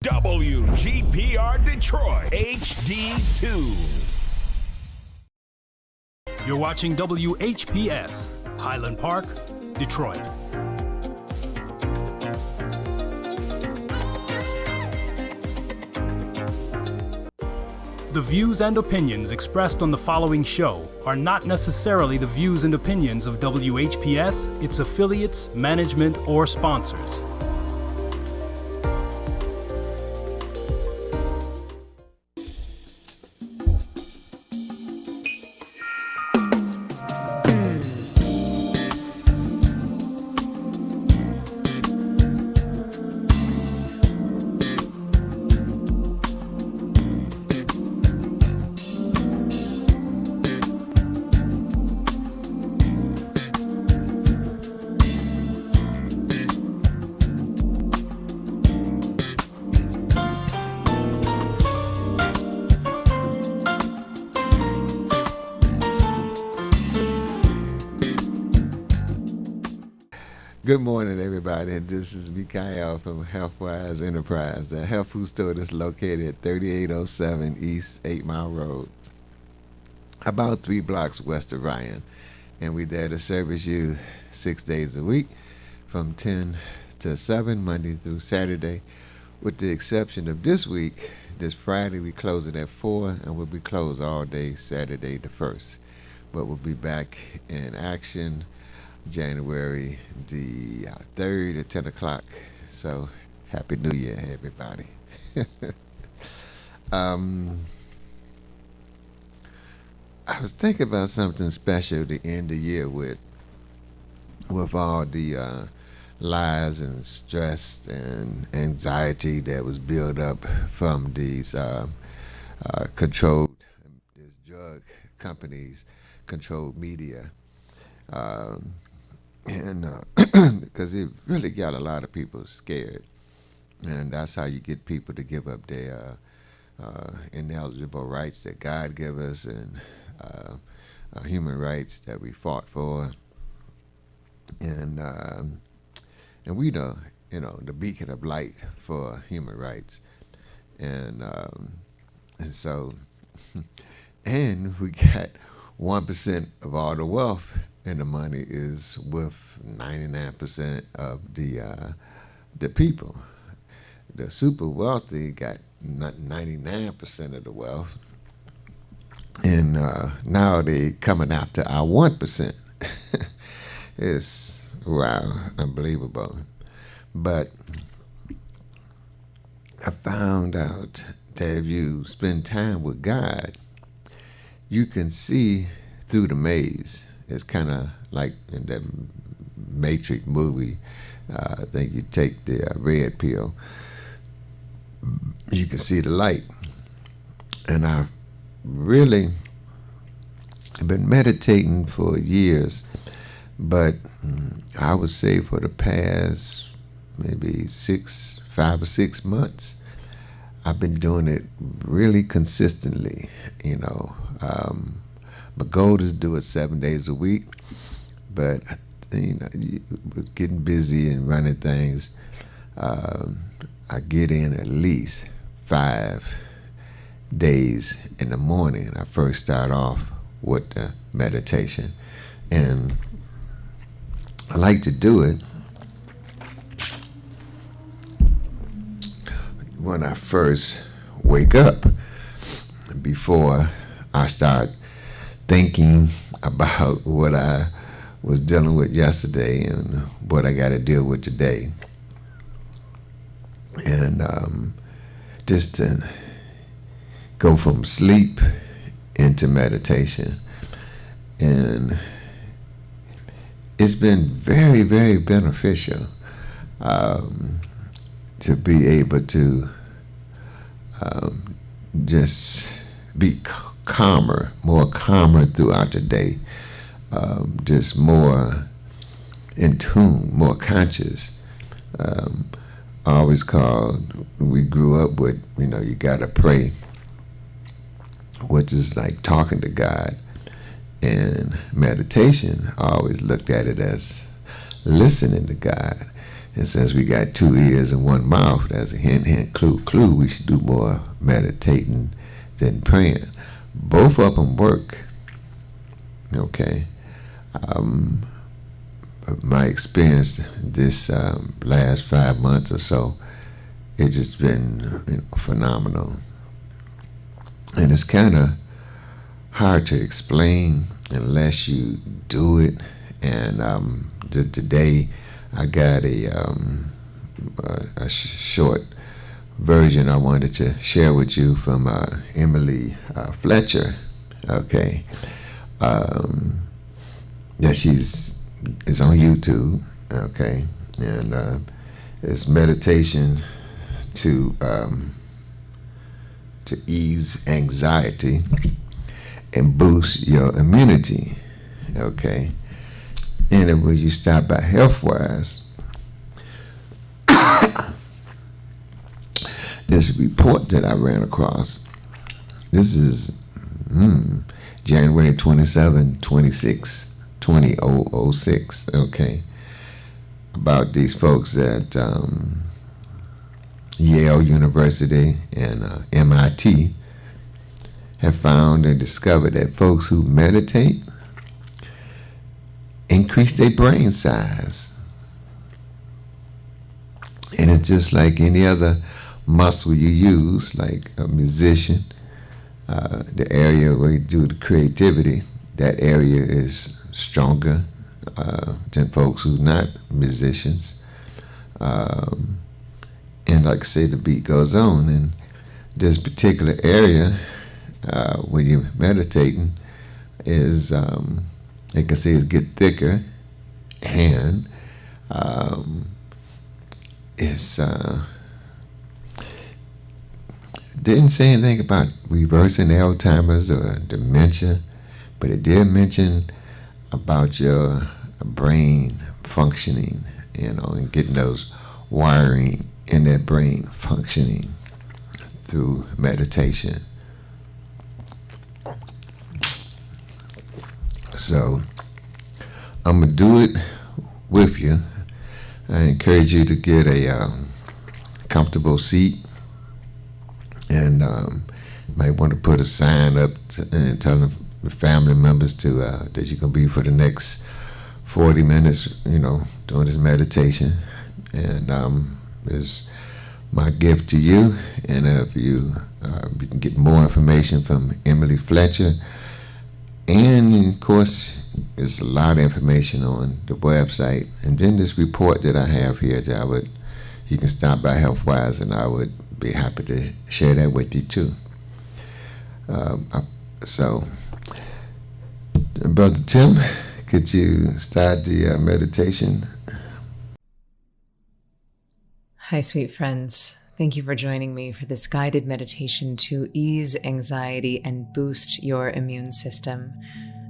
WGPR Detroit HD2. You're watching WHPS, Highland Park, Detroit. The views and opinions expressed on the following show are not necessarily the views and opinions of WHPS, its affiliates, management, or sponsors. Good morning, everybody. This is Mikael from Healthwise Enterprise, the health food store that's located at 3807 East 8 Mile Road, about 3 blocks west of Ryan. And we're there to service you 6 days a week from 10 to 7, Monday through Saturday, with the exception of this week. This Friday, we close it at 4, and we'll be closed all day Saturday the 1st. But we'll be back in action January the 3rd at 10 o'clock. So, Happy New Year, everybody. I was thinking about something special to end the year with all the lies and stress and anxiety that was built up from these controlled, these drug companies, controlled media. Because it really got a lot of people scared, and that's how you get people to give up their ineligible rights that God gave us, and human rights that we fought for, and we the the beacon of light for human rights, and so and we got 1% of all the wealth. And the money is with 99% of the people. The super wealthy got 99% of the wealth, and now they coming after our 1%. It's unbelievable. But I found out that if you spend time with God, you can see through the maze. It's kind of like in that Matrix movie. I think you take the red pill, you can see the light. And I've really been meditating for years, but I would say for the past maybe 5 or 6 months, I've been doing it really consistently, My goal is to do it 7 days a week, but with getting busy and running things, I get in at least 5 days in the morning. I first start off with the meditation, and I like to do it when I first wake up, before I start thinking about what I was dealing with yesterday and what I got to deal with today. And just to go from sleep into meditation. And it's been very, very beneficial to be able to just be more calmer throughout the day, just more in tune, more conscious. Always called, we grew up with, you gotta pray, which is like talking to God. And meditation, I always looked at it as listening to God. And since we got 2 ears and 1 mouth, that's a hint, hint, clue, clue. We should do more meditating than praying. Both of them work. Okay. My experience this last 5 months or so, it's just been phenomenal. And it's kind of hard to explain unless you do it. And today I got a short version I wanted to share with you from Emily Fletcher. Okay. That is on YouTube. Okay. And it's meditation to ease anxiety and boost your immunity. Okay. And when you stop by Healthwise, this report that I ran across, this is January 27, 26, 2006, okay, about these folks at Yale University and MIT have found and discovered that folks who meditate increase their brain size. And it's just like any other muscle you use, like a musician, the area where you do the creativity, that area is stronger than folks who are not musicians. And like I say, the beat goes on. And this particular area when you're meditating is, like I say, is get thicker, and it's didn't say anything about reversing Alzheimer's or dementia, but it did mention about your brain functioning, and getting those wiring in that brain functioning through meditation. So I'm gonna do it with you. I encourage you to get a comfortable seat, and you might want to put a sign up and tell the family members to that you're gonna be for the next 40 minutes, doing this meditation. And it's my gift to you. And if you can get more information from Emily Fletcher. And of course, there's a lot of information on the website. And then this report that I have here that you can stop by Healthwise, and I would be happy to share that with you too. So, Brother Tim, could you start the meditation? Hi, sweet friends. Thank you for joining me for this guided meditation to ease anxiety and boost your immune system.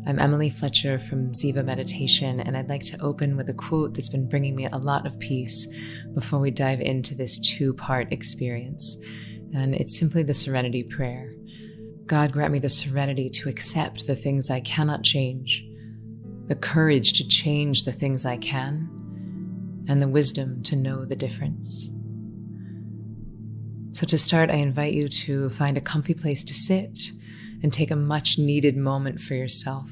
I'm Emily Fletcher from Ziva Meditation, and I'd like to open with a quote that's been bringing me a lot of peace before we dive into this 2-part experience. And it's simply the Serenity Prayer. God, grant me the serenity to accept the things I cannot change, the courage to change the things I can, and the wisdom to know the difference. So to start, I invite you to find a comfy place to sit and take a much needed moment for yourself.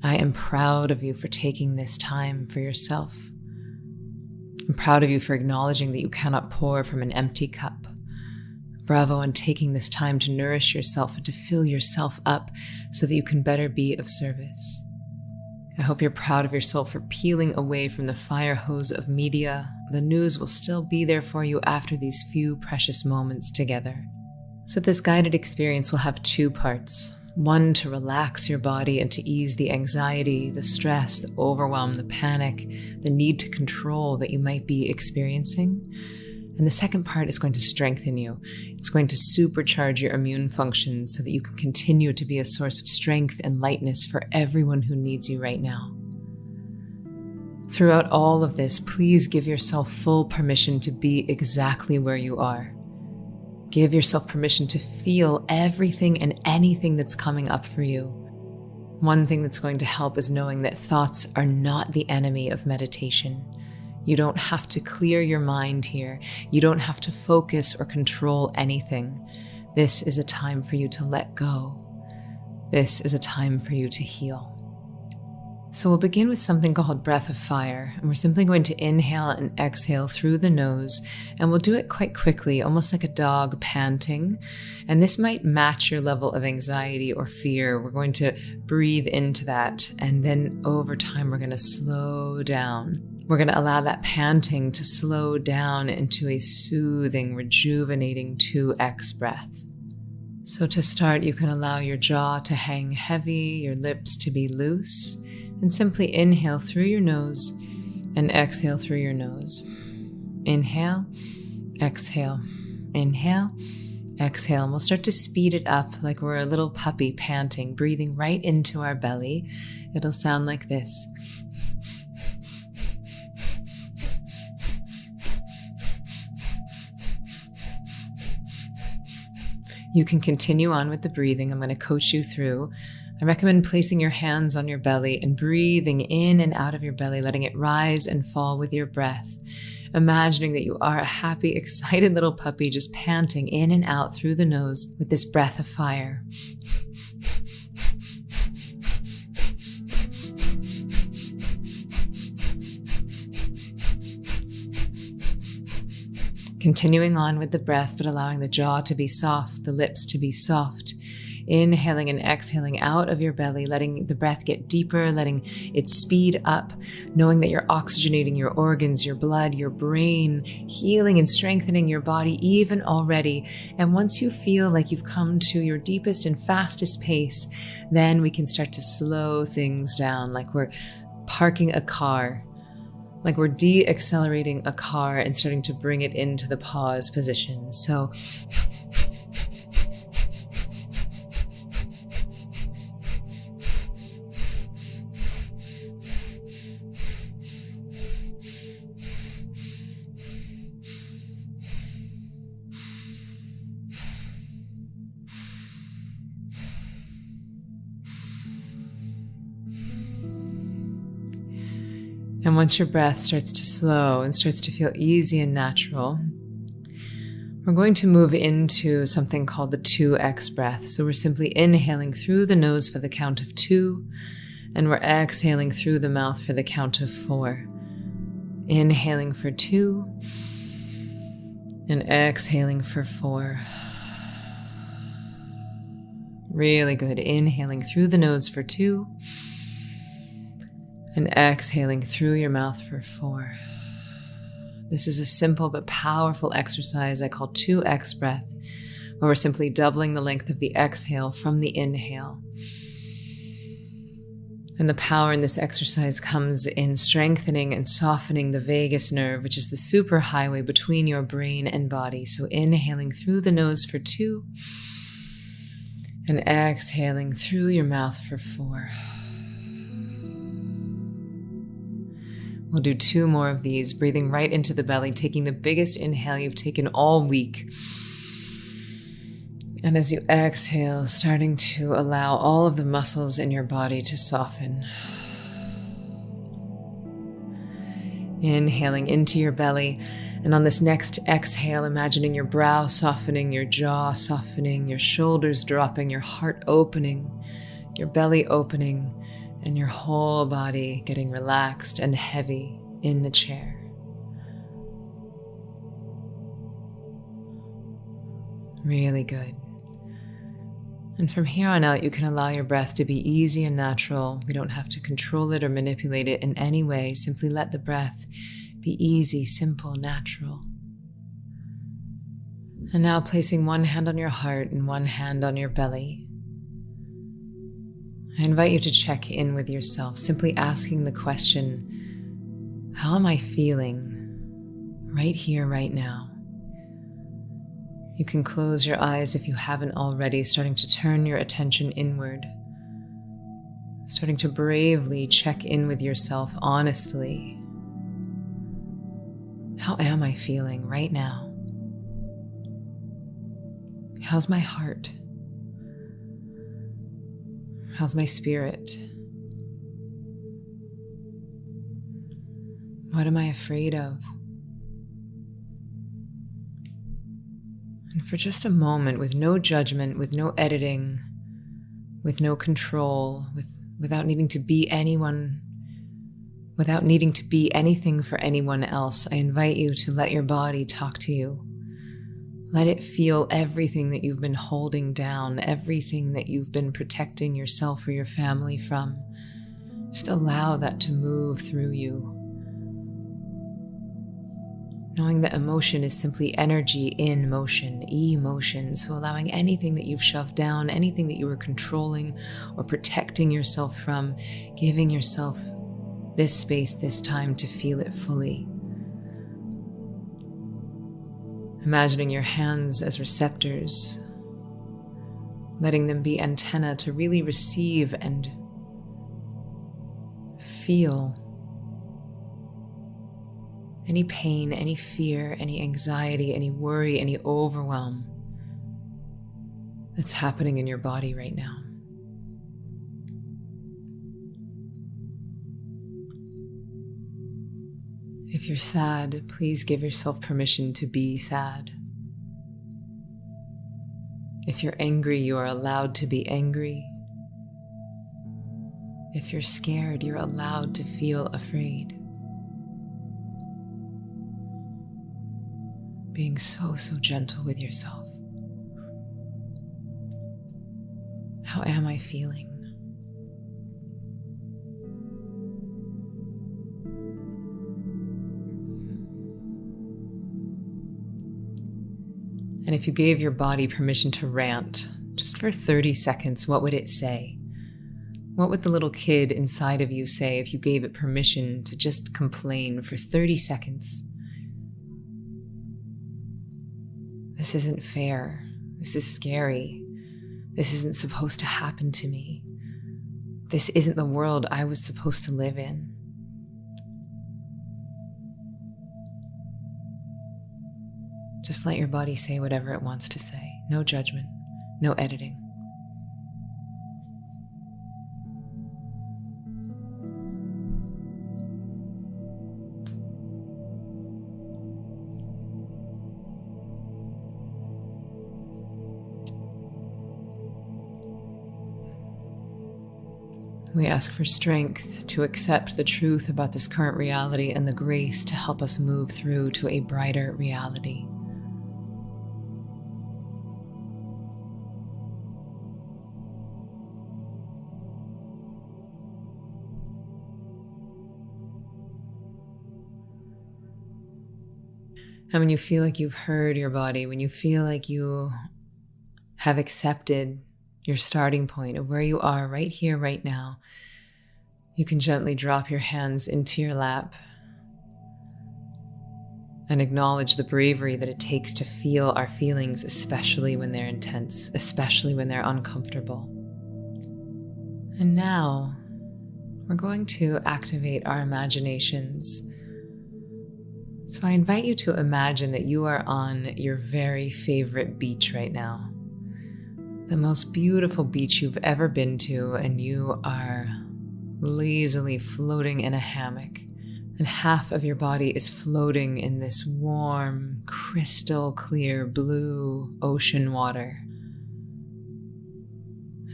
I am proud of you for taking this time for yourself. I'm proud of you for acknowledging that you cannot pour from an empty cup. Bravo on taking this time to nourish yourself and to fill yourself up so that you can better be of service. I hope you're proud of yourself for peeling away from the fire hose of media. The news will still be there for you after these few precious moments together. So this guided experience will have 2 parts. 1, to relax your body and to ease the anxiety, the stress, the overwhelm, the panic, the need to control that you might be experiencing. And the second part is going to strengthen you. It's going to supercharge your immune function so that you can continue to be a source of strength and lightness for everyone who needs you right now. Throughout all of this, please give yourself full permission to be exactly where you are. Give yourself permission to feel everything and anything that's coming up for you. One thing that's going to help is knowing that thoughts are not the enemy of meditation. You don't have to clear your mind here. You don't have to focus or control anything. This is a time for you to let go. This is a time for you to heal. So we'll begin with something called breath of fire, and we're simply going to inhale and exhale through the nose, and we'll do it quite quickly, almost like a dog panting. And this might match your level of anxiety or fear. We're going to breathe into that, and then over time, we're going to slow down. We're going to allow that panting to slow down into a soothing, rejuvenating 2x breath. So to start, you can allow your jaw to hang heavy, your lips to be loose, and simply inhale through your nose and exhale through your nose. Inhale, exhale, inhale, exhale. And we'll start to speed it up like we're a little puppy panting, breathing right into our belly. It'll sound like this. You can continue on with the breathing. I'm going to coach you through. I recommend placing your hands on your belly and breathing in and out of your belly, letting it rise and fall with your breath. Imagining that you are a happy, excited little puppy just panting in and out through the nose with this breath of fire. Continuing on with the breath, but allowing the jaw to be soft, the lips to be soft. Inhaling and exhaling out of your belly, letting the breath get deeper, letting it speed up, knowing that you're oxygenating your organs, your blood, your brain, healing and strengthening your body even already. And once you feel like you've come to your deepest and fastest pace, then we can start to slow things down, like we're parking a car, like we're de-accelerating a car and starting to bring it into the pause position. So and once your breath starts to slow and starts to feel easy and natural, we're going to move into something called the 2x breath. So we're simply inhaling through the nose for the count of 2, and we're exhaling through the mouth for the count of 4. Inhaling for 2, and exhaling for 4. Really good. Inhaling through the nose for 2, and exhaling through your mouth for 4. This is a simple but powerful exercise I call 2x breath, where we're simply doubling the length of the exhale from the inhale. And the power in this exercise comes in strengthening and softening the vagus nerve, which is the superhighway between your brain and body. So inhaling through the nose for 2, and exhaling through your mouth for 4. We'll do 2 more of these, breathing right into the belly, taking the biggest inhale you've taken all week. And as you exhale, starting to allow all of the muscles in your body to soften. Inhaling into your belly, and on this next exhale, imagining your brow softening, your jaw softening, your shoulders dropping, your heart opening, your belly opening, and your whole body getting relaxed and heavy in the chair. Really good. And from here on out, you can allow your breath to be easy and natural. We don't have to control it or manipulate it in any way. Simply let the breath be easy, simple, natural. And now placing one hand on your heart and one hand on your belly. I invite you to check in with yourself, simply asking the question, how am I feeling right here, right now? You can close your eyes if you haven't already, starting to turn your attention inward, starting to bravely check in with yourself honestly. How am I feeling right now? How's my heart? How's my spirit? What am I afraid of? And for just a moment, with no judgment, with no editing, with no control, without needing to be anyone, without needing to be anything for anyone else, I invite you to let your body talk to you. Let it feel everything that you've been holding down, everything that you've been protecting yourself or your family from. Just allow that to move through you. Knowing that emotion is simply energy in motion, emotion. So allowing anything that you've shoved down, anything that you were controlling or protecting yourself from, giving yourself this space, this time to feel it fully. Imagining your hands as receptors, letting them be antenna to really receive and feel any pain, any fear, any anxiety, any worry, any overwhelm that's happening in your body right now. If you're sad, please give yourself permission to be sad. If you're angry, you are allowed to be angry. If you're scared, you're allowed to feel afraid. Being so gentle with yourself. How am I feeling? And if you gave your body permission to rant, just for 30 seconds, what would it say? What would the little kid inside of you say if you gave it permission to just complain for 30 seconds? This isn't fair. This is scary. This isn't supposed to happen to me. This isn't the world I was supposed to live in. Just let your body say whatever it wants to say. No judgment, no editing. We ask for strength to accept the truth about this current reality and the grace to help us move through to a brighter reality. And when you feel like you've heard your body, when you feel like you have accepted your starting point of where you are right here, right now, you can gently drop your hands into your lap and acknowledge the bravery that it takes to feel our feelings, especially when they're intense, especially when they're uncomfortable. And now we're going to activate our imaginations. So I invite you to imagine that you are on your very favorite beach right now. The most beautiful beach you've ever been to, and you are lazily floating in a hammock. And half of your body is floating in this warm, crystal clear blue ocean water.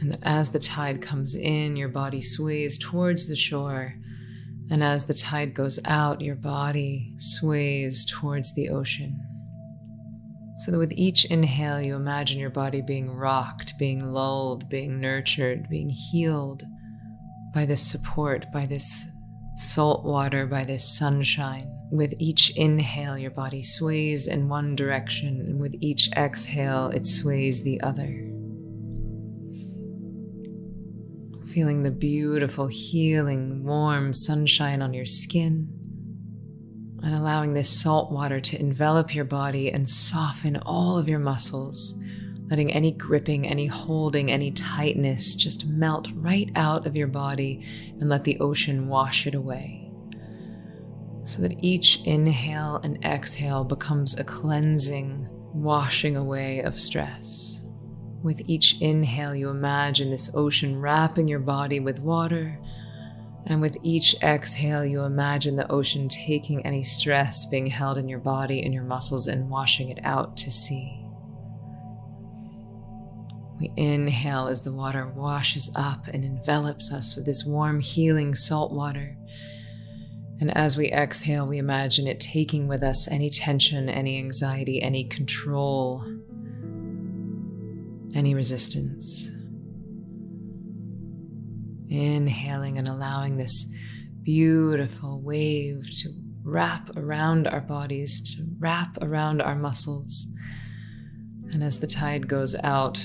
And that as the tide comes in, your body sways towards the shore. And as the tide goes out, your body sways towards the ocean. So that with each inhale, you imagine your body being rocked, being lulled, being nurtured, being healed by this support, by this salt water, by this sunshine. With each inhale, your body sways in one direction, and with each exhale, it sways the other. Feeling the beautiful, healing, warm sunshine on your skin, and allowing this salt water to envelop your body and soften all of your muscles, letting any gripping, any holding, any tightness just melt right out of your body and let the ocean wash it away. So that each inhale and exhale becomes a cleansing, washing away of stress. With each inhale, you imagine this ocean wrapping your body with water, And with each exhale, you imagine the ocean taking any stress being held in your body and your muscles and washing it out to sea. We inhale as the water washes up and envelops us with this warm, healing salt water. And as we exhale, we imagine it taking with us any tension, any anxiety, any control, any resistance. Inhaling and allowing this beautiful wave to wrap around our bodies, to wrap around our muscles. And as the tide goes out,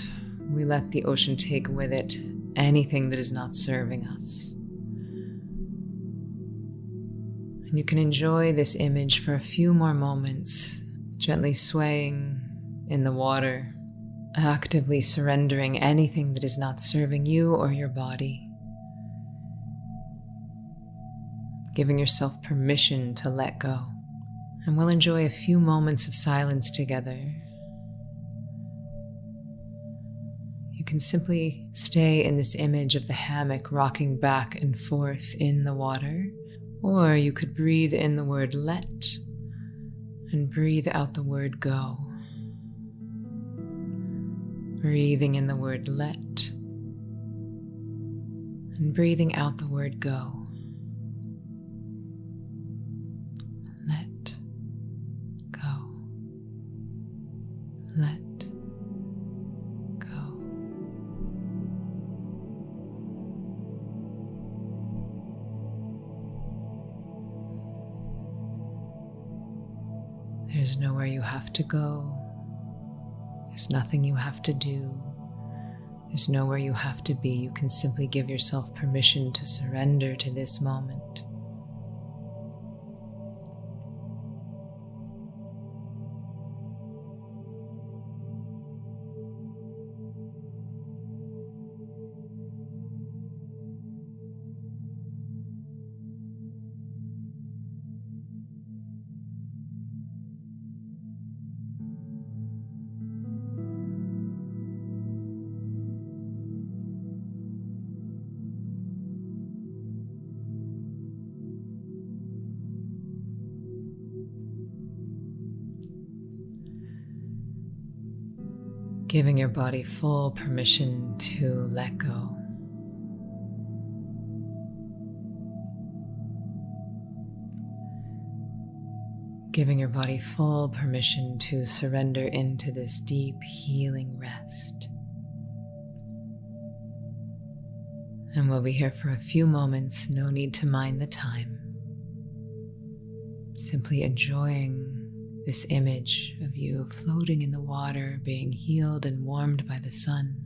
we let the ocean take with it anything that is not serving us. And you can enjoy this image for a few more moments, gently swaying in the water, actively surrendering anything that is not serving you or your body. Giving yourself permission to let go. And we'll enjoy a few moments of silence together. You can simply stay in this image of the hammock rocking back and forth in the water, or you could breathe in the word let and breathe out the word go. Breathing in the word let and breathing out the word go. Let go. Let go. There's nowhere you have to go. There's nothing you have to do. There's nowhere you have to be. You can simply give yourself permission to surrender to this moment. Giving your body full permission to let go. Giving your body full permission to surrender into this deep healing rest. And we'll be here for a few moments, no need to mind the time. Simply enjoying this image of you floating in the water, being healed and warmed by the sun.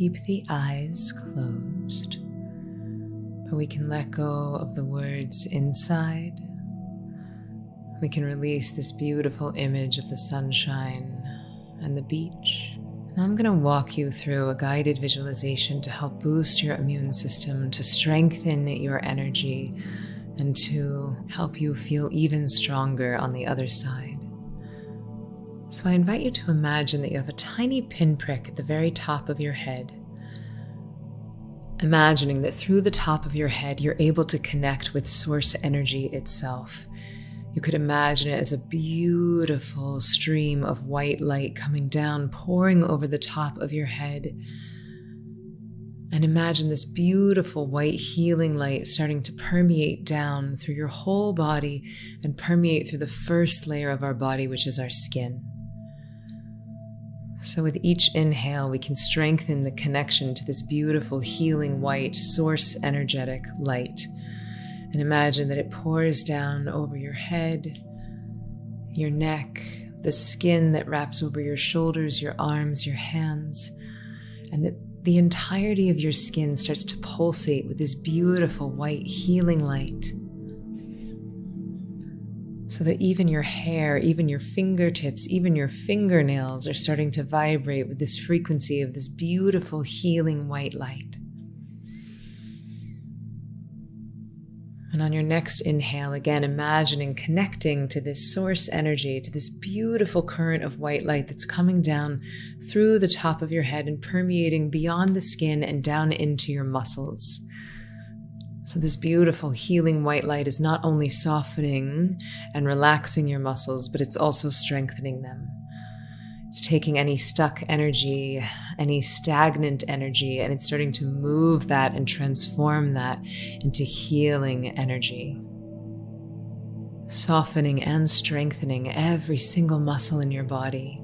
keep the eyes closed, but we can let go of the words inside. We can release this beautiful image of the sunshine and the beach. And I'm going to walk you through a guided visualization to help boost your immune system, to strengthen your energy, and to help you feel even stronger on the other side. So I invite you to imagine that you have a tiny pinprick at the very top of your head. Imagining that through the top of your head, you're able to connect with source energy itself. You could imagine it as a beautiful stream of white light coming down, pouring over the top of your head. And imagine this beautiful white healing light starting to permeate down through your whole body and permeate through the first layer of our body, which is our skin. So with each inhale, we can strengthen the connection to this beautiful healing white source energetic light. And imagine that it pours down over your head, your neck, the skin that wraps over your shoulders, your arms, your hands, and that the entirety of your skin starts to pulsate with this beautiful white healing light. So that even your hair, even your fingertips, even your fingernails are starting to vibrate with this frequency of this beautiful healing white light. And on your next inhale, again, imagining connecting to this source energy, to this beautiful current of white light that's coming down through the top of your head and permeating beyond the skin and down into your muscles. So this beautiful healing white light is not only softening and relaxing your muscles, but it's also strengthening them. It's taking any stuck energy, any stagnant energy, and it's starting to move that and transform that into healing energy. Softening and strengthening every single muscle in your body.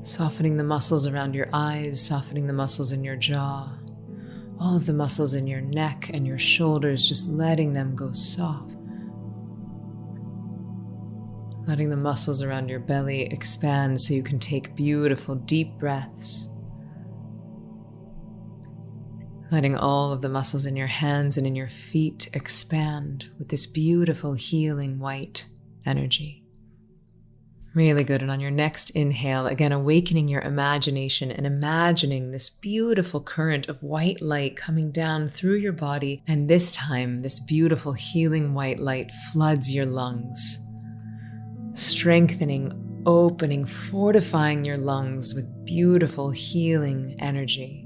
Softening the muscles around your eyes, softening the muscles in your jaw. All of the muscles in your neck and your shoulders, just letting them go soft. Letting the muscles around your belly expand so you can take beautiful deep breaths. Letting all of the muscles in your hands and in your feet expand with this beautiful healing white energy. Really good. And on your next inhale, again, awakening your imagination and imagining this beautiful current of white light coming down through your body. And this time, this beautiful healing white light floods your lungs, strengthening, opening, fortifying your lungs with beautiful healing energy.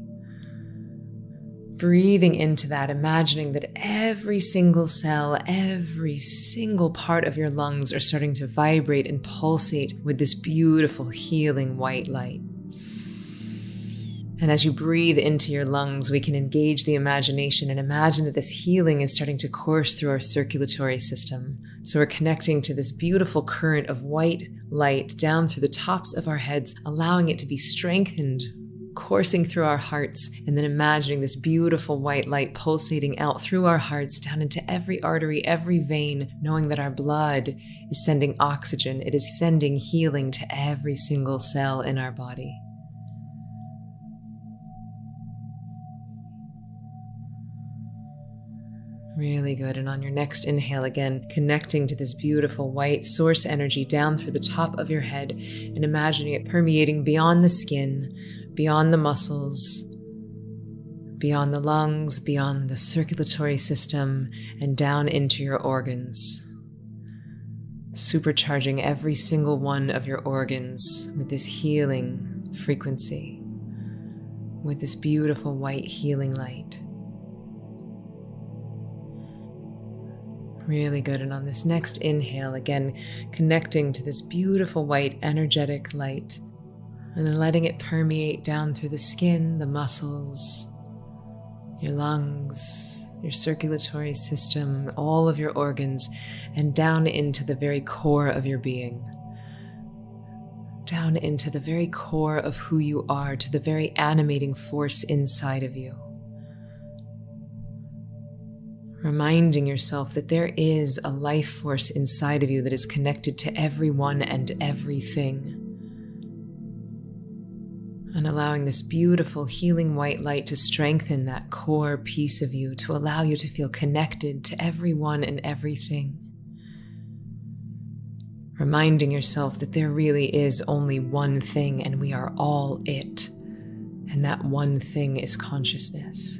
Breathing into that, imagining that every single cell, every single part of your lungs are starting to vibrate and pulsate with this beautiful healing white light. And as you breathe into your lungs, we can engage the imagination and imagine that this healing is starting to course through our circulatory system. So we're connecting to this beautiful current of white light down through the tops of our heads, allowing it to be strengthened, coursing through our hearts, and then imagining this beautiful white light pulsating out through our hearts down into every artery, every vein, knowing that our blood is sending oxygen. It is sending healing to every single cell in our body. Really good. And on your next inhale, again, connecting to this beautiful white source energy down through the top of your head and imagining it permeating beyond the skin, beyond the muscles, beyond the lungs, beyond the circulatory system, and down into your organs. Supercharging every single one of your organs with this healing frequency, with this beautiful white healing light. Really good. And on this next inhale, again, connecting to this beautiful white energetic light, and then letting it permeate down through the skin, the muscles, your lungs, your circulatory system, all of your organs, and down into the very core of your being. Down into the very core of who you are, to the very animating force inside of you. Reminding yourself that there is a life force inside of you that is connected to everyone and everything. And allowing this beautiful healing white light to strengthen that core piece of you, to allow you to feel connected to everyone and everything. Reminding yourself that there really is only one thing and we are all it. And that one thing is consciousness.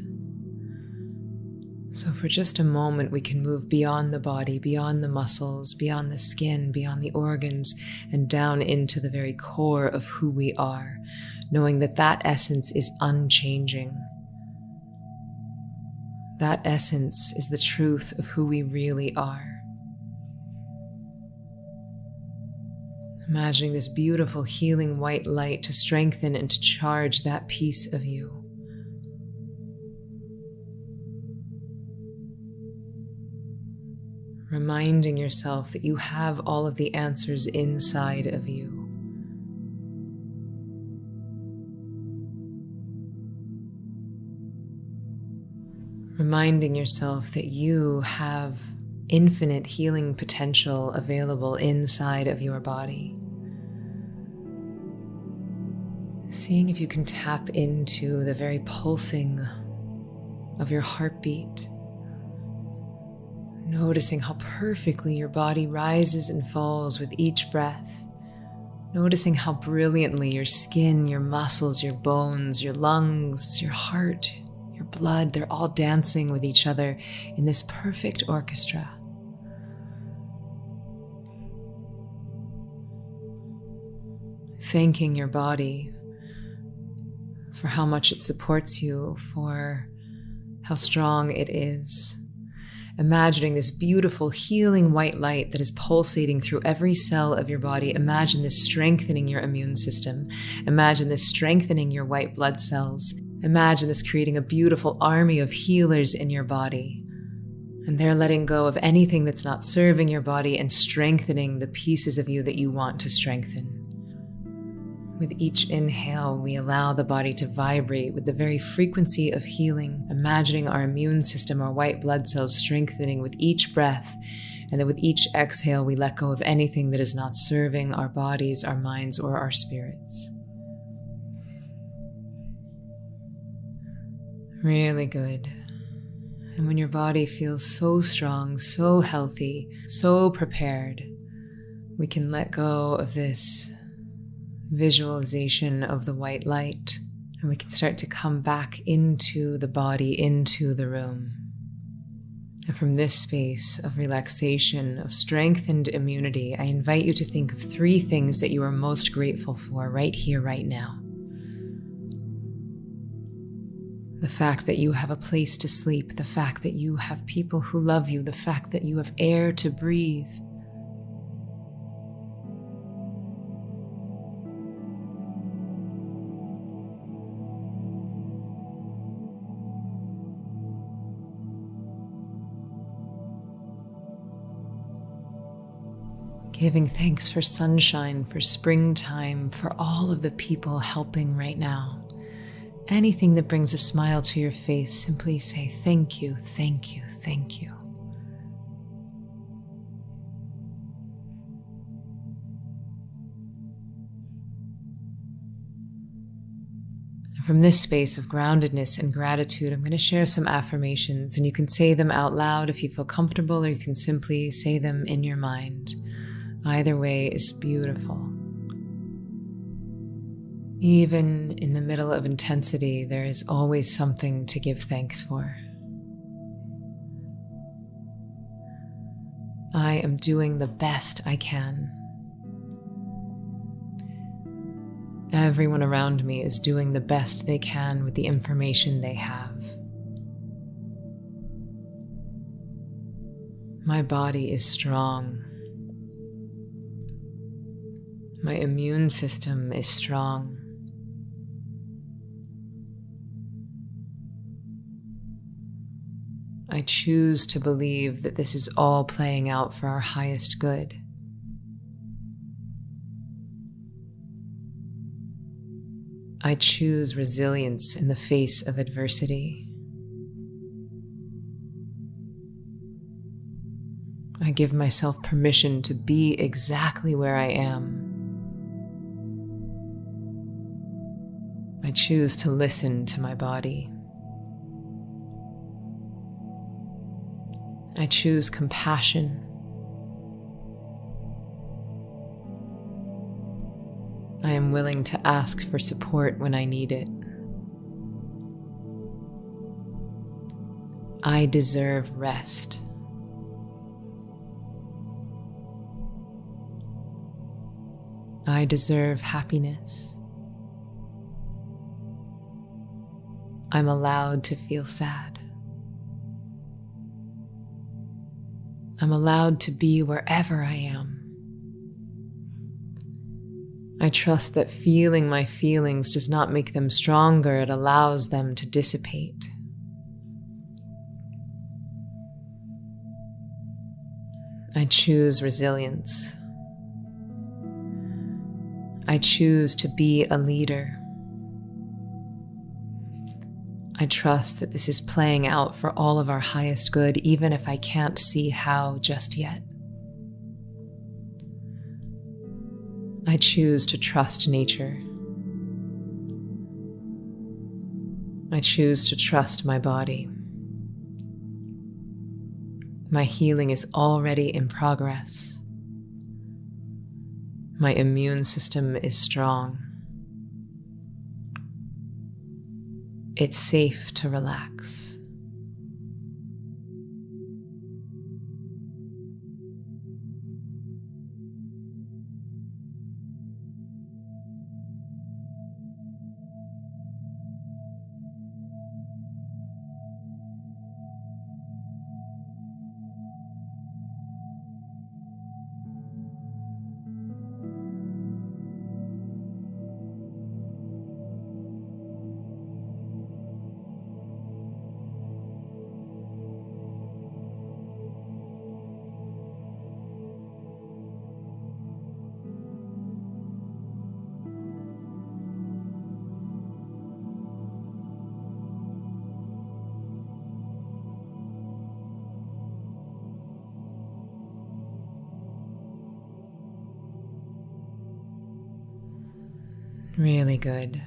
So for just a moment, we can move beyond the body, beyond the muscles, beyond the skin, beyond the organs, and down into the very core of who we are, knowing that that essence is unchanging. That essence is the truth of who we really are. Imagining this beautiful healing white light to strengthen and to charge that piece of you. Reminding yourself that you have all of the answers inside of you. Reminding yourself that you have infinite healing potential available inside of your body. Seeing if you can tap into the very pulsing of your heartbeat. Noticing how perfectly your body rises and falls with each breath. Noticing how brilliantly your skin, your muscles, your bones, your lungs, your heart, your blood, they're all dancing with each other in this perfect orchestra. Thanking your body for how much it supports you, for how strong it is. Imagining this beautiful healing white light that is pulsating through every cell of your body. Imagine this strengthening your immune system. Imagine this strengthening your white blood cells. Imagine this creating a beautiful army of healers in your body. And they're letting go of anything that's not serving your body and strengthening the pieces of you that you want to strengthen. With each inhale, we allow the body to vibrate with the very frequency of healing, imagining our immune system, our white blood cells strengthening with each breath, and then with each exhale, we let go of anything that is not serving our bodies, our minds, or our spirits. Really good. And when your body feels so strong, so healthy, so prepared, we can let go of this visualization of the white light, and we can start to come back into the body, into the room. And from this space of relaxation, of strengthened immunity, I invite you to think of 3 things that you are most grateful for right here, right now. The fact that you have a place to sleep, the fact that you have people who love you, the fact that you have air to breathe. Giving thanks for sunshine, for springtime, for all of the people helping right now. Anything that brings a smile to your face, simply say thank you, thank you, thank you. From this space of groundedness and gratitude, I'm going to share some affirmations, and you can say them out loud if you feel comfortable, or you can simply say them in your mind. Either way is beautiful. Even in the middle of intensity, there is always something to give thanks for. I am doing the best I can. Everyone around me is doing the best they can with the information they have. My body is strong. My immune system is strong. I choose to believe that this is all playing out for our highest good. I choose resilience in the face of adversity. I give myself permission to be exactly where I am. choose to listen to my body. I choose compassion. I am willing to ask for support when I need it. I deserve rest. I deserve happiness. I'm allowed to feel sad. I'm allowed to be wherever I am. I trust that feeling my feelings does not make them stronger, it allows them to dissipate. I choose resilience. I choose to be a leader. I trust that this is playing out for all of our highest good, even if I can't see how just yet. I choose to trust nature. I choose to trust my body. My healing is already in progress. My immune system is strong. It's safe to relax. Really good.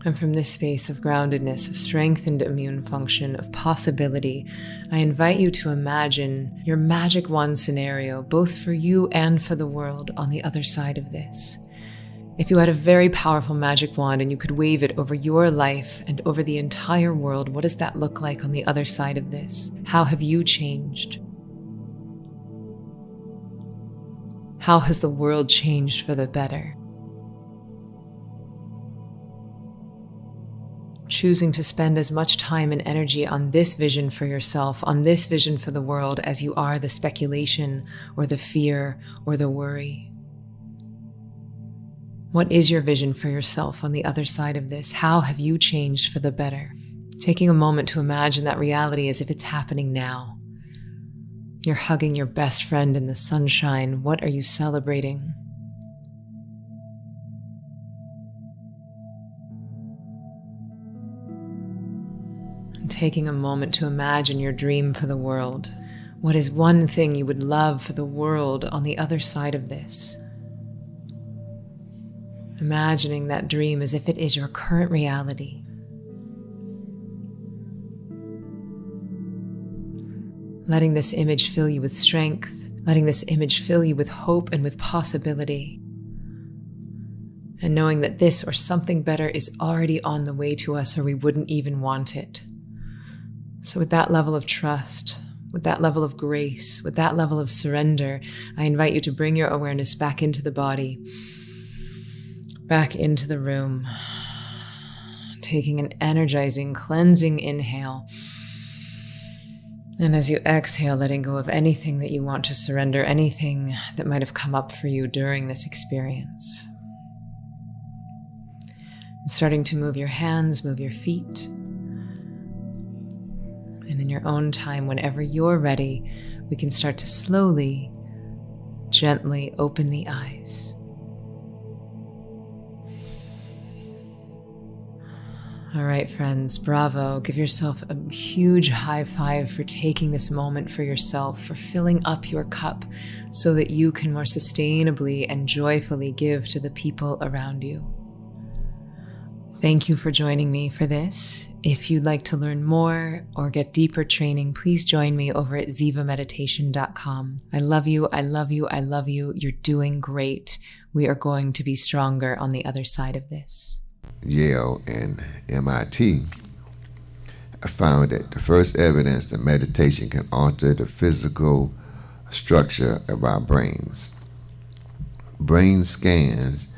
And from this space of groundedness, of strengthened immune function, of possibility, I invite you to imagine your magic wand scenario, both for you and for the world, on the other side of this. If you had a very powerful magic wand and you could wave it over your life and over the entire world, what does that look like on the other side of this? How have you changed? How has the world changed for the better? Choosing to spend as much time and energy on this vision for yourself, on this vision for the world, as you are the speculation or the fear or the worry. What is your vision for yourself on the other side of this? How have you changed for the better? Taking a moment to imagine that reality as if it's happening now. You're hugging your best friend in the sunshine. What are you celebrating? Taking a moment to imagine your dream for the world. What is one thing you would love for the world on the other side of this? Imagining that dream as if it is your current reality. Letting this image fill you with strength, letting this image fill you with hope and with possibility. And knowing that this or something better is already on the way to us, or we wouldn't even want it. So with that level of trust, with that level of grace, with that level of surrender, I invite you to bring your awareness back into the body, back into the room, taking an energizing, cleansing inhale. And as you exhale, letting go of anything that you want to surrender, anything that might have come up for you during this experience. And starting to move your hands, move your feet. And in your own time, whenever you're ready, we can start to slowly, gently open the eyes. All right, friends, bravo. Give yourself a huge high five for taking this moment for yourself, for filling up your cup so that you can more sustainably and joyfully give to the people around you. Thank you for joining me for this. If you'd like to learn more or get deeper training, please join me over at zivameditation.com. I love you. I love you. I love you. You're doing great. We are going to be stronger on the other side of this. Yale and MIT, I found that the first evidence that meditation can alter the physical structure of our brains. Brain scans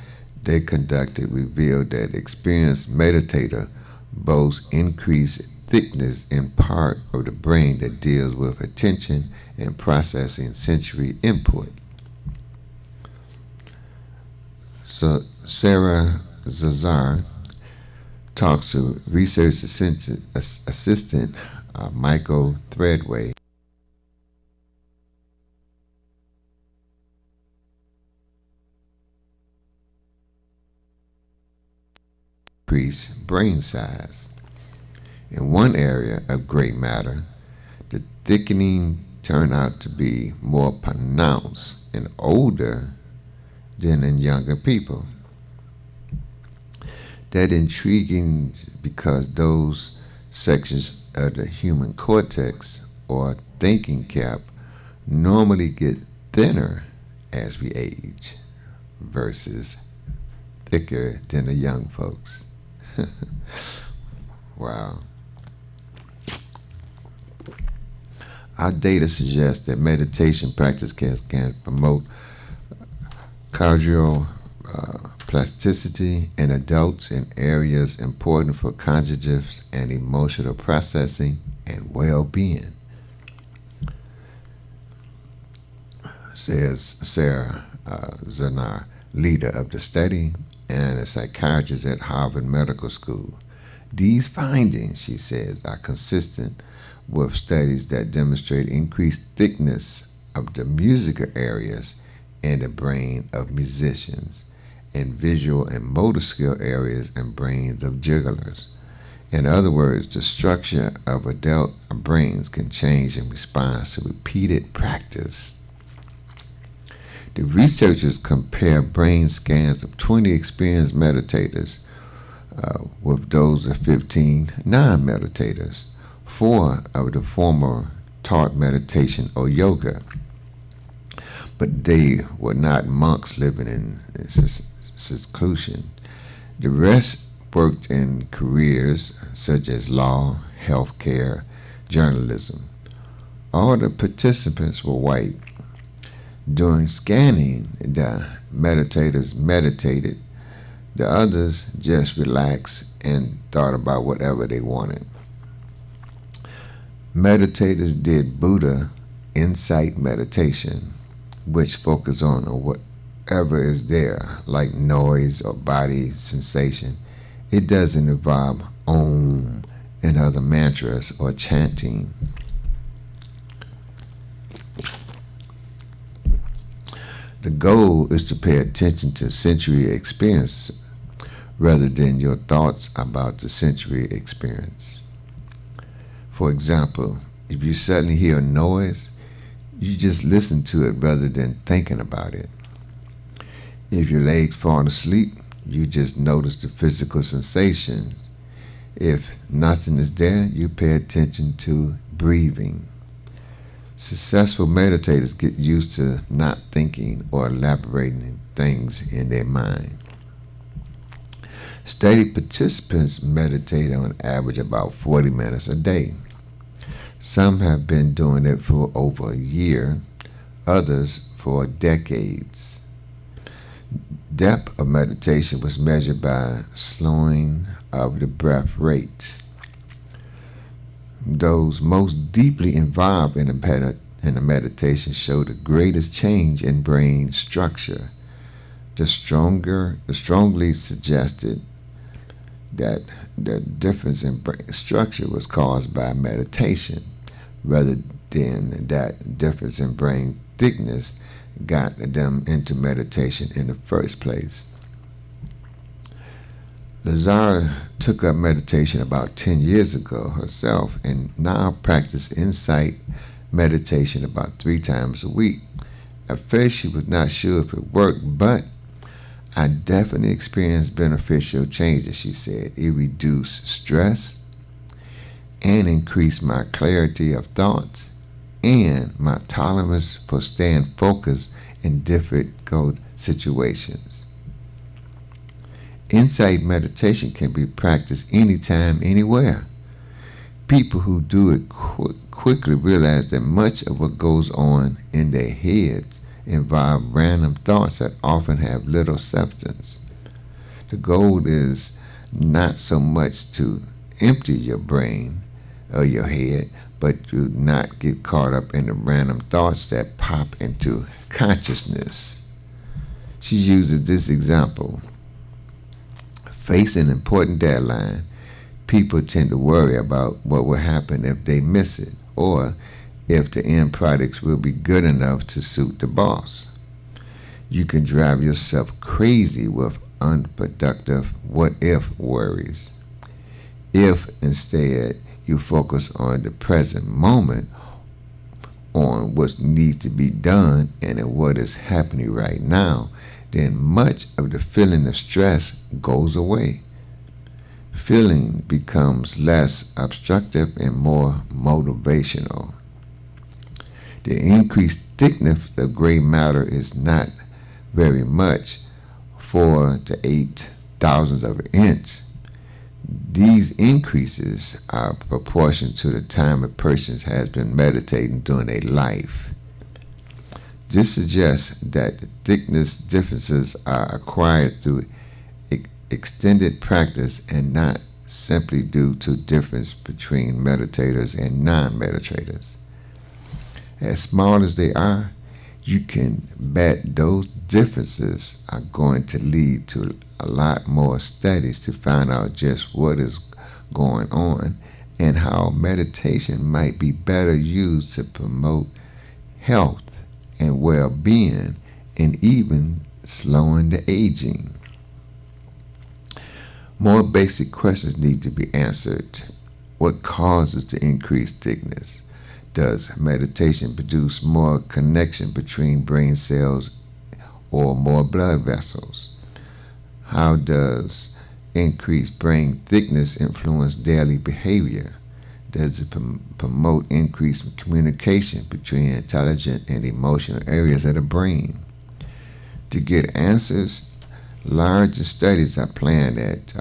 they conducted revealed that experienced meditator boasts increased thickness in part of the brain that deals with attention and processing sensory input. So Sarah Zazar talks to research assistant Michael Threadway. Increase brain size. In one area of gray matter, the thickening turned out to be more pronounced in older than in younger people. That intriguing because those sections of the human cortex or thinking cap normally get thinner as we age versus thicker than the young folks. Wow. Our data suggests that meditation practice can promote cardioplasticity in adults in areas important for cognitive and emotional processing and well-being, says Sarah Zanar, leader of the study and a psychiatrist at Harvard Medical School. These findings, she says, are consistent with studies that demonstrate increased thickness of the musical areas in the brain of musicians and visual and motor skill areas in brains of jugglers. In other words, the structure of adult brains can change in response to repeated practice. The researchers compare brain scans of 20 experienced meditators with those of 15 non-meditators. 4 of the former taught meditation or yoga, but they were not monks living in seclusion. The rest worked in careers such as law, healthcare, journalism. All the participants were white. During scanning, the meditators meditated. The others just relaxed and thought about whatever they wanted. Meditators did Buddha insight meditation, which focus on whatever is there, like noise or body sensation. It doesn't involve Om and other mantras or chanting. The goal is to pay attention to sensory experience rather than your thoughts about the sensory experience. For example, if you suddenly hear a noise, you just listen to it rather than thinking about it. If your legs fall asleep, you just notice the physical sensations. If nothing is there, you pay attention to breathing. Successful meditators get used to not thinking or elaborating things in their mind. Study participants meditate on average about 40 minutes a day. Some have been doing it for over a year, others for decades. Depth of meditation was measured by slowing of the breath rate. Those most deeply involved in the meditation show the greatest change in brain structure. The strongly suggested that the difference in brain structure was caused by meditation, rather than that difference in brain thickness got them into meditation in the first place. Lazar took up meditation about 10 years ago herself and now practices insight meditation about 3 times a week. At first she was not sure if it worked, but I definitely experienced beneficial changes, she said. It reduced stress and increased my clarity of thoughts and my tolerance for staying focused in difficult situations. Insight meditation can be practiced anytime, anywhere. People who do it quickly realize that much of what goes on in their heads involve random thoughts that often have little substance. The goal is not so much to empty your brain or your head, but to not get caught up in the random thoughts that pop into consciousness. She uses this example. Facing an important deadline, people tend to worry about what will happen if they miss it, or if the end products will be good enough to suit the boss. You can drive yourself crazy with unproductive what-if worries. If instead you focus on the present moment, on what needs to be done and what is happening right now, then much of the feeling of stress goes away. Feeling becomes less obstructive and more motivational. The increased thickness of gray matter is not very much, 4 to 8 thousandths of an inch. These increases are proportional to the time a person has been meditating during their life. This suggests that the thickness differences are acquired through extended practice and not simply due to difference between meditators and non-meditators. As small as they are, you can bet those differences are going to lead to a lot more studies to find out just what is going on and how meditation might be better used to promote health and well-being and even slowing the aging. More basic questions need to be answered. What causes the increased thickness? Does meditation produce more connection between brain cells or more blood vessels? How does increased brain thickness influence daily behavior? Does it promote increased communication between intelligent and emotional areas of the brain? To get answers, larger studies are planned at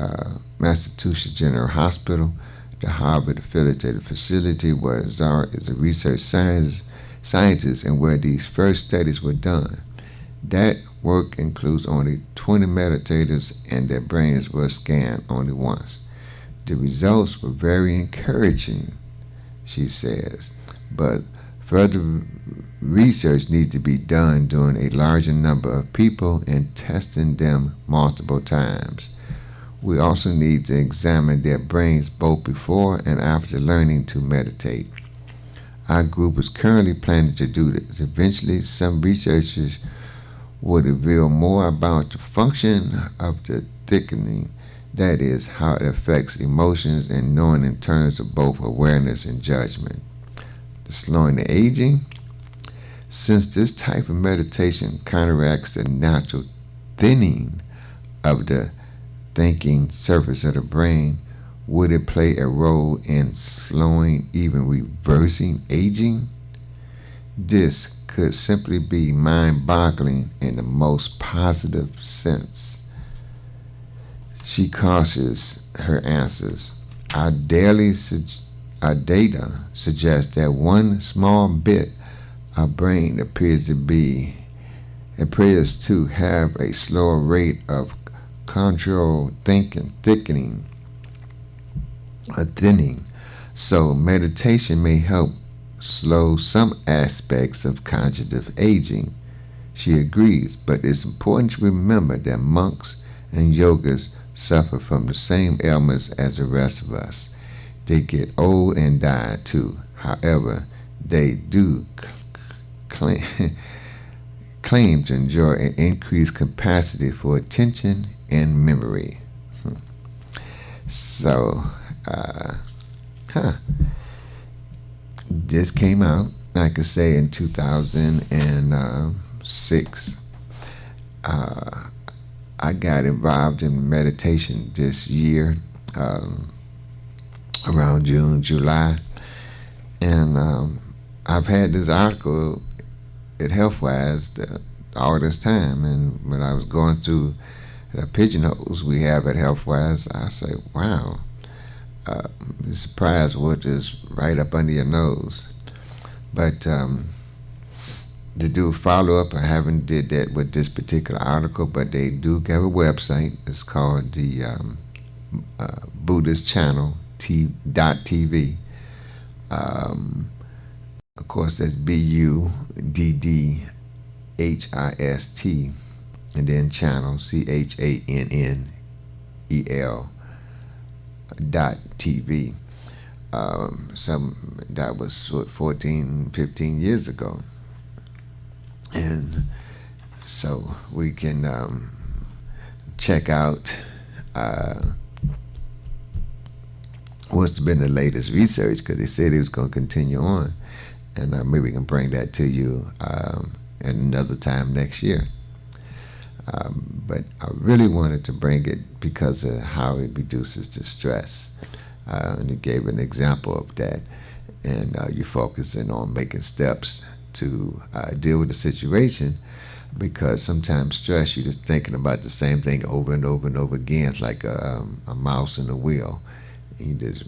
Massachusetts General Hospital, the Harvard Affiliated Facility, where Zara is a research scientist and where these first studies were done. That work includes only 20 meditators and their brains were scanned only once. The results were very encouraging, she says, but further research needs to be done during a larger number of people and testing them multiple times. We also need to examine their brains both before and after learning to meditate. Our group is currently planning to do this. Eventually, some researchers will reveal more about the function of the thickening, that is, how it affects emotions and knowing in terms of both awareness and judgment. The slowing the aging, since this type of meditation counteracts the natural thinning of the thinking surface of the brain, would it play a role in slowing, even reversing aging? This could simply be mind-boggling in the most positive sense. She cautious her answers. Our data suggests that one small bit of brain appears to have a slower rate of control thinning. So meditation may help slow some aspects of cognitive aging. She agrees, but it's important to remember that monks and yogas suffer from the same ailments as the rest of us. They get old and die too. However, they do claim to enjoy an increased capacity for attention and memory. So, this came out, I could say, in 2006. I got involved in meditation this year, around June, July, and I've had this article at Healthwise all this time, and when I was going through the pigeonholes we have at Healthwise, I say, wow, I'm surprised what is right up under your nose. But to do a follow-up, I haven't did that with this particular article, but they do have a website. It's called the Buddhist Channel .tv. Of course, that's BUDDHIST, and then channel CHANNEL .tv. That was 14, 15 years ago, and so we can check out what's been the latest research, because they said it was going to continue on, and maybe we can bring that to you at another time next year. But I really wanted to bring it because of how it reduces the stress, and it gave an example of that, and you're focusing on making steps to deal with the situation, because sometimes stress, you're just thinking about the same thing over and over and over again. It's like a mouse in a wheel. You just,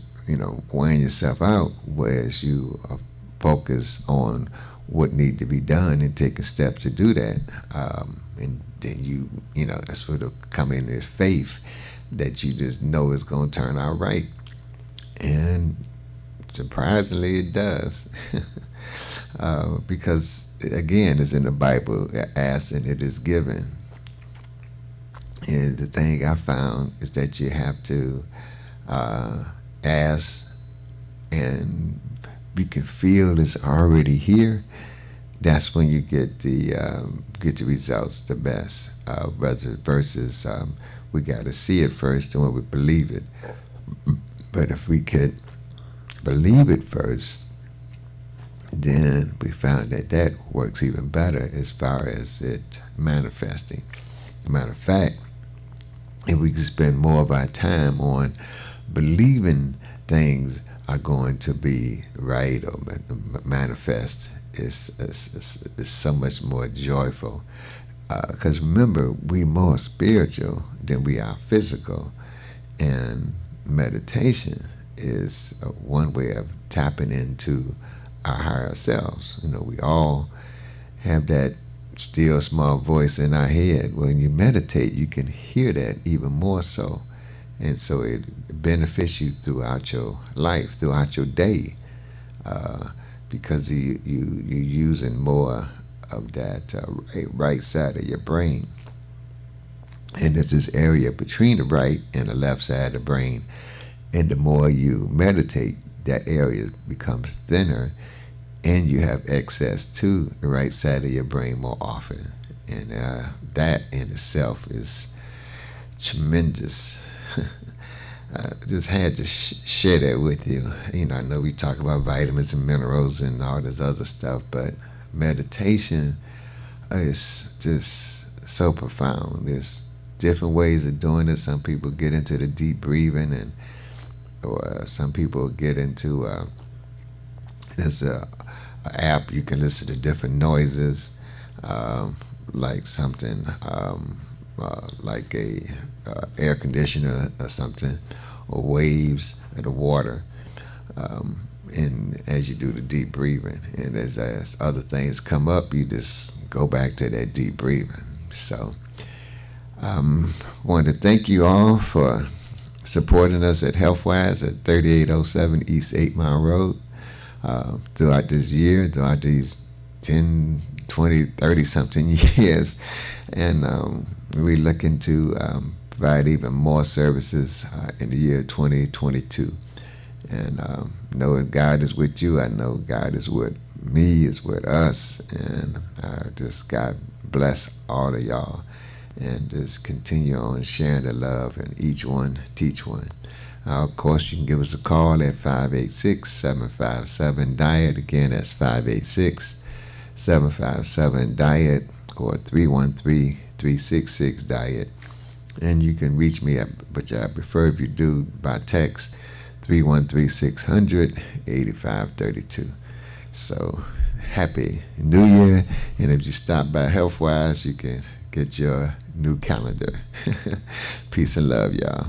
wearing yourself out, whereas you focus on what needs to be done and taking steps to do that. And then that's sort of come in with faith that you just know it's going to turn out right. And surprisingly, it does. Because, again, it's in the Bible, ask and it is given. And the thing I found is that you have to ask, and you can feel it's already here. That's when you get the results the best. Versus we got to see it first, and when we believe it. But if we could believe it first, then we found that works even better as far as it manifesting. Matter of fact, if we could spend more of our time on believing things are going to be right or manifest, is so much more joyful. Because remember, we're more spiritual than we are physical, and meditation is one way of tapping into our higher selves. We all have that still small voice in our head. When you meditate, you can hear that even more so, and so it benefits you throughout your life, throughout your day, because you're using more of that right side of your brain. And there's this area between the right and the left side of the brain, and the more you meditate, that area becomes thinner, and you have access to the right side of your brain more often. And that in itself is tremendous. Just had to share that with you. I know we talk about vitamins and minerals and all this other stuff, but meditation is just so profound. There's different ways of doing it. Some people get into the deep breathing, or some people get into there's a app you can listen to different noises, like something like a air conditioner or something, or waves of the water, and as you do the deep breathing, and as other things come up, you just go back to that deep breathing. So wanted to thank you all for supporting us at Healthwise at 3807 East 8 Mile Road throughout this year, throughout these 10, 20, 30-something years. And we're looking to provide even more services in the year 2022. And know that God is with you. I know God is with me, is with us. And just God bless all of y'all. And just continue on sharing the love, and each one teach one. Of course, you can give us a call at 586-757-DIET. Again, that's 586-757-DIET or 313-366-DIET. And you can reach me at, which I prefer if you do, by text 313-600-8532. So happy New Year. And if you stop by Healthwise, you can get your new calendar. Peace and love, y'all.